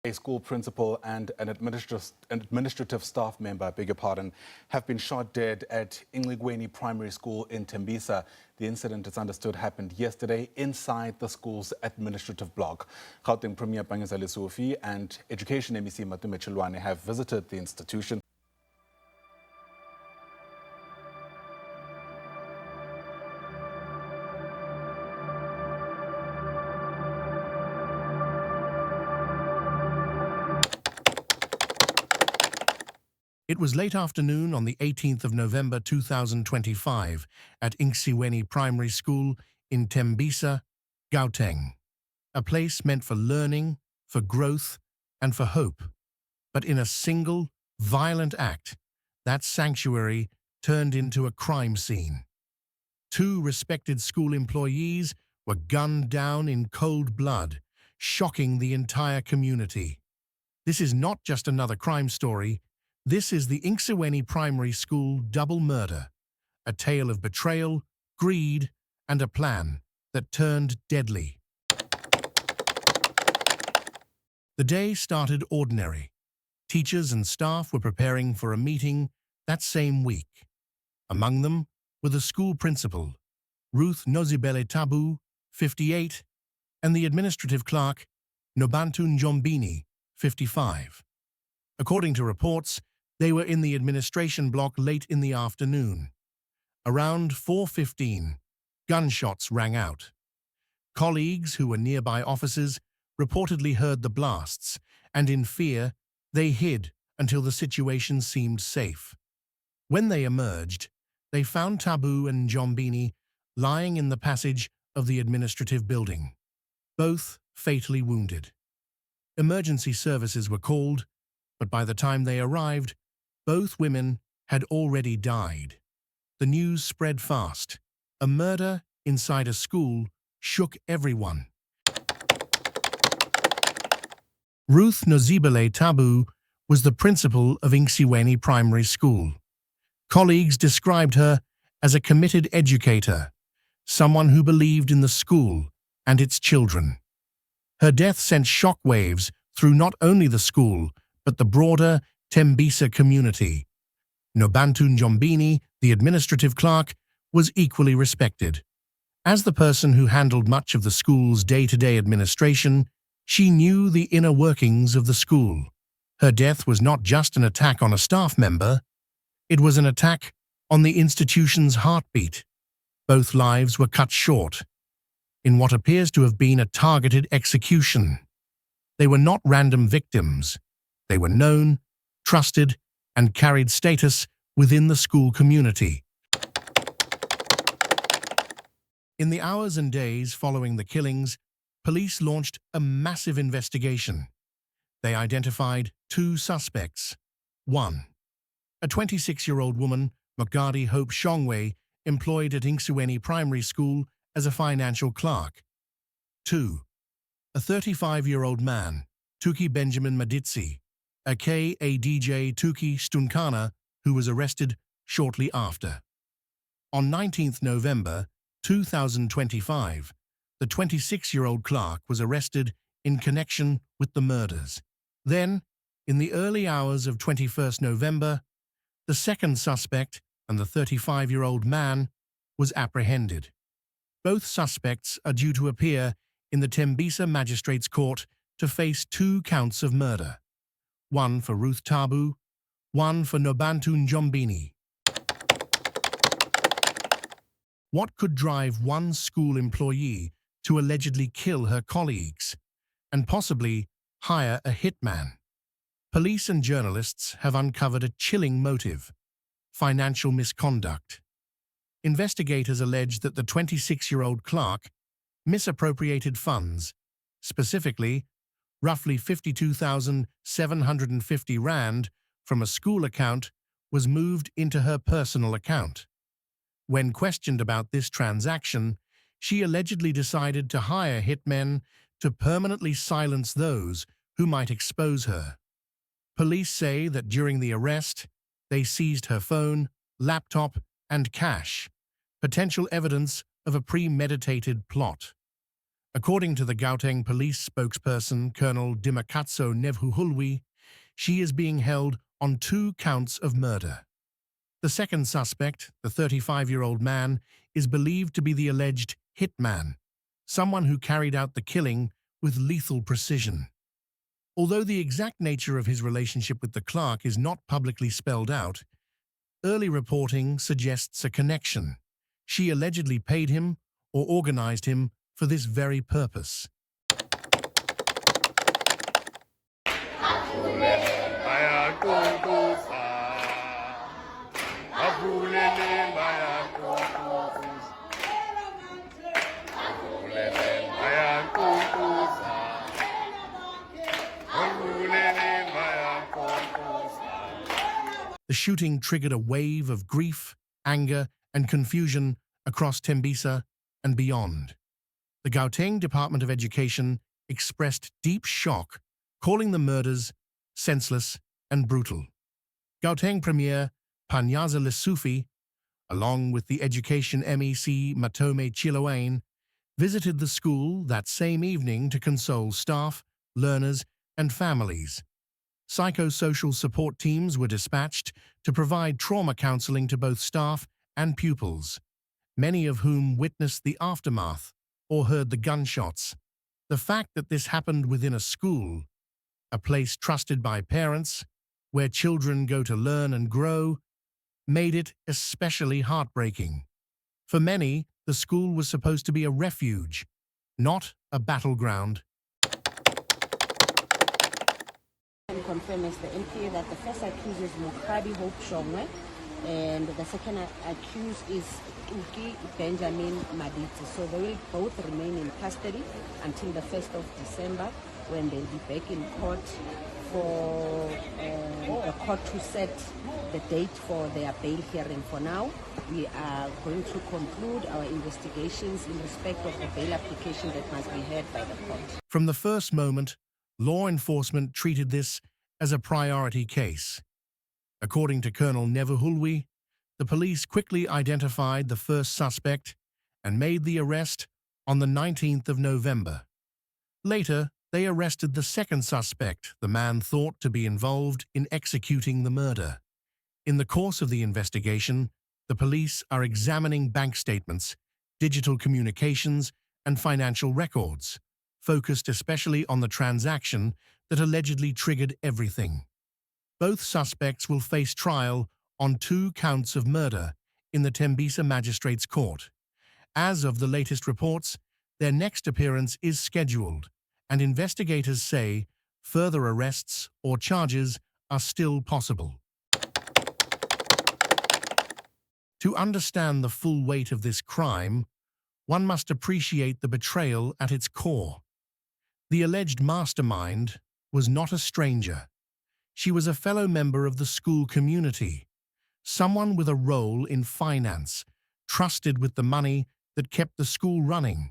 A school principal and an administrative staff member, have been shot dead at Inxiweni Primary School in Tembisa. The incident, it's understood, happened yesterday inside the school's administrative block. Gauteng Premier Pangezali Sofi and Education MEC Matume Chilwane have visited the institution. It was late afternoon on the 18th of November 2025 at Inxiweni Primary School in Tembisa, Gauteng, a place meant for learning, for growth, and for hope. But in a single, violent act, that sanctuary turned into a crime scene. 2 respected school employees were gunned down in cold blood, shocking the entire community. This is not just another crime story. This is the Inxiweni Primary School Double Murder, a tale of betrayal, greed, and a plan that turned deadly. The day started ordinary. Teachers and staff were preparing for a meeting that same week. Among them were the school principal, Ruth Nozibele-Tabu, 58, and the administrative clerk, Nobantu Njombini, 55. According to reports, they were in the administration block late in the afternoon. Around 4:15, gunshots rang out. Colleagues who were nearby offices reportedly heard the blasts, and in fear, they hid until the situation seemed safe. When they emerged, they found Tabu and Njombini lying in the passage of the administrative building, both fatally wounded. Emergency services were called, but by the time they arrived, both women had already died. The news spread fast. A murder inside a school shook everyone. Ruth Nozibele-Tabu was the principal of Inxiweni Primary School. Colleagues described her as a committed educator, someone who believed in the school and its children. Her death sent shockwaves through not only the school, but the broader Tembisa community. Nobantu Njombini, the administrative clerk, was equally respected. As the person who handled much of the school's day-to-day administration, she knew the inner workings of the school. Her death was not just an attack on a staff member, it was an attack on the institution's heartbeat. Both lives were cut short, in what appears to have been a targeted execution. They were not random victims. They were known, trusted, and carried status within the school community. In the hours and days following the killings, police launched a massive investigation. They identified 2 suspects. 1. A 26-year-old woman, Magadi Hope Shongwe, employed at Inxiweni Primary School as a financial clerk. 2. A 35-year-old man, Tuki Benjamin Maditsi, aka DJ Tuki Stunkana, who was arrested shortly after. On 19th November 2025, the 26-year-old clerk was arrested in connection with the murders. Then, in the early hours of 21st November, the second suspect and the 35-year-old man was apprehended. Both suspects are due to appear in the Tembisa Magistrates Court to face 2 counts of murder. 1 for Ruth Tabu, 1 for Nobantu Njombini. What could drive one school employee to allegedly kill her colleagues and possibly hire a hitman? Police and journalists have uncovered a chilling motive: financial misconduct. Investigators allege that the 26-year-old clerk misappropriated funds, specifically roughly 52,750 rand from a school account was moved into her personal account. When questioned about this transaction, she allegedly decided to hire hitmen to permanently silence those who might expose her. Police say that during the arrest, they seized her phone, laptop, and cash, potential evidence of a premeditated plot. According to the Gauteng police spokesperson, Colonel Dimakatso Nevhuhulwi, she is being held on 2 counts of murder. The second suspect, the 35-year-old man, is believed to be the alleged hitman, someone who carried out the killing with lethal precision. Although the exact nature of his relationship with the clerk is not publicly spelled out, early reporting suggests a connection. She allegedly paid him or organized him for this very purpose. The shooting triggered a wave of grief, anger, and confusion across Tembisa and beyond. The Gauteng Department of Education expressed deep shock, calling the murders senseless and brutal. Gauteng Premier Panyaza Lesufi, along with the Education MEC Matome Chiloane, visited the school that same evening to console staff, learners, and families. Psychosocial support teams were dispatched to provide trauma counseling to both staff and pupils, many of whom witnessed the aftermath or heard the gunshots. The fact that this happened within a school, a place trusted by parents, where children go to learn and grow, made it especially heartbreaking. For many, the school was supposed to be a refuge, not a battleground. Can confirm as the MPA that the first accused is Mukhadi Hope Shongwe, and the second accused is Uki Benjamin Maditi. So they will both remain in custody until the 1st of December, when they'll be back in court for the court to set the date for their bail hearing. For now, we are going to conclude our investigations in respect of the bail application that must be heard by the court. From the first moment, law enforcement treated this as a priority case. According to Colonel Nevhuhulwi, the police quickly identified the first suspect and made the arrest on the 19th of November. Later, they arrested the second suspect, the man thought to be involved in executing the murder. In the course of the investigation, the police are examining bank statements, digital communications, and financial records, focused especially on the transaction that allegedly triggered everything. Both suspects will face trial on 2 counts of murder in the Tembisa Magistrates Court. As of the latest reports, their next appearance is scheduled, and investigators say further arrests or charges are still possible. To understand the full weight of this crime, one must appreciate the betrayal at its core. The alleged mastermind was not a stranger. She was a fellow member of the school community, someone with a role in finance, trusted with the money that kept the school running.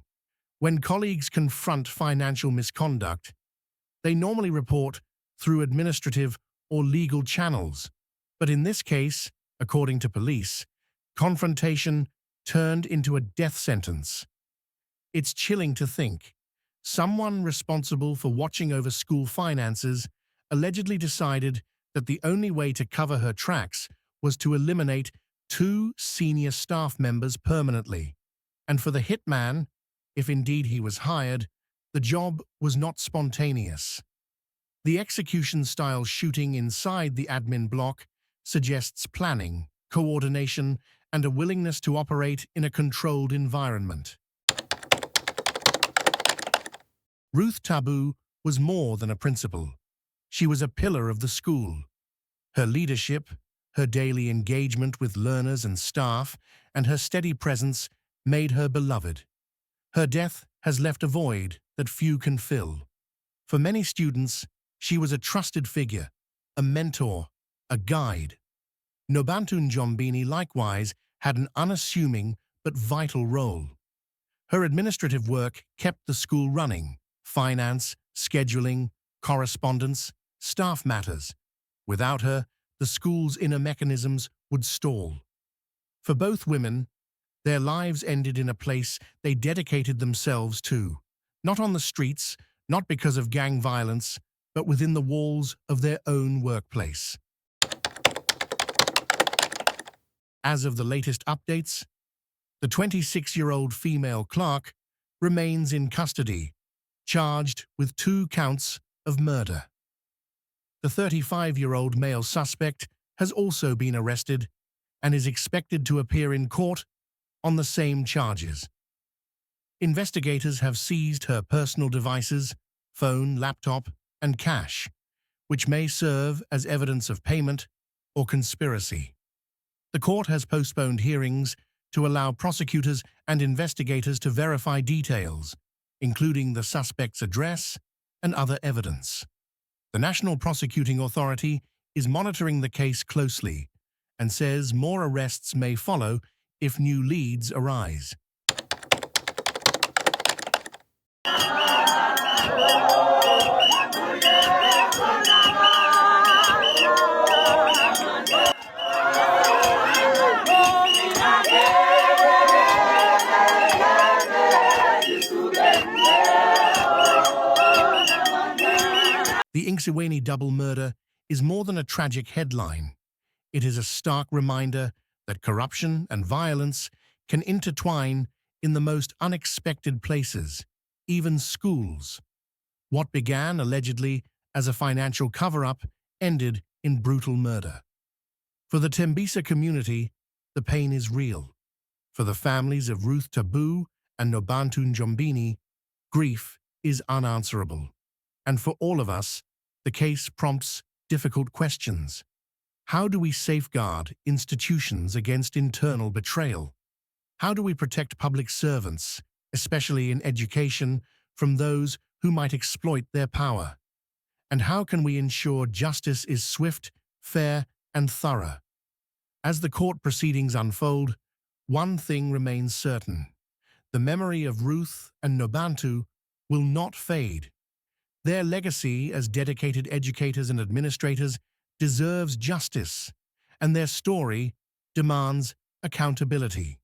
When colleagues confront financial misconduct, they normally report through administrative or legal channels. But in this case, according to police, confrontation turned into a death sentence. It's chilling to think. Someone responsible for watching over school finances allegedly decided that the only way to cover her tracks was to eliminate 2 senior staff members permanently. And for the hitman, if indeed he was hired, the job was not spontaneous. The execution-style shooting inside the admin block suggests planning, coordination, and a willingness to operate in a controlled environment. Ruth Tabu was more than a principal. She was a pillar of the school. Her leadership, her daily engagement with learners and staff, and her steady presence made her beloved. Her death has left a void that few can fill. For many students, she was a trusted figure, a mentor, a guide. Nobantu Njombini likewise had an unassuming but vital role. Her administrative work kept the school running: finance, scheduling, correspondence, staff matters. Without her, the school's inner mechanisms would stall. For both women, their lives ended in a place they dedicated themselves to, Not on the streets, not because of gang violence, but within the walls of their own workplace. As of the latest updates, the 26-year-old female clerk remains in custody, charged with 2 counts of murder. The 35-year-old male suspect has also been arrested and is expected to appear in court on the same charges. Investigators have seized her personal devices, phone, laptop, and cash, which may serve as evidence of payment or conspiracy. The court has postponed hearings to allow prosecutors and investigators to verify details, including the suspect's address and other evidence. The National Prosecuting Authority is monitoring the case closely and says more arrests may follow if new leads arise. The Inxiweni Double Murder is more than a tragic headline. It is a stark reminder that corruption and violence can intertwine in the most unexpected places, even schools. What began allegedly as a financial cover-up ended in brutal murder. For the Tembisa community, the pain is real. For the families of Ruth Tabu and Nobantu Njombini, grief is unanswerable. And for all of us, the case prompts difficult questions. How do we safeguard institutions against internal betrayal? How do we protect public servants, especially in education, from those who might exploit their power? And how can we ensure justice is swift, fair, and thorough? As the court proceedings unfold, one thing remains certain. The memory of Ruth and Nobantu will not fade. Their legacy as dedicated educators and administrators deserves justice, and their story demands accountability.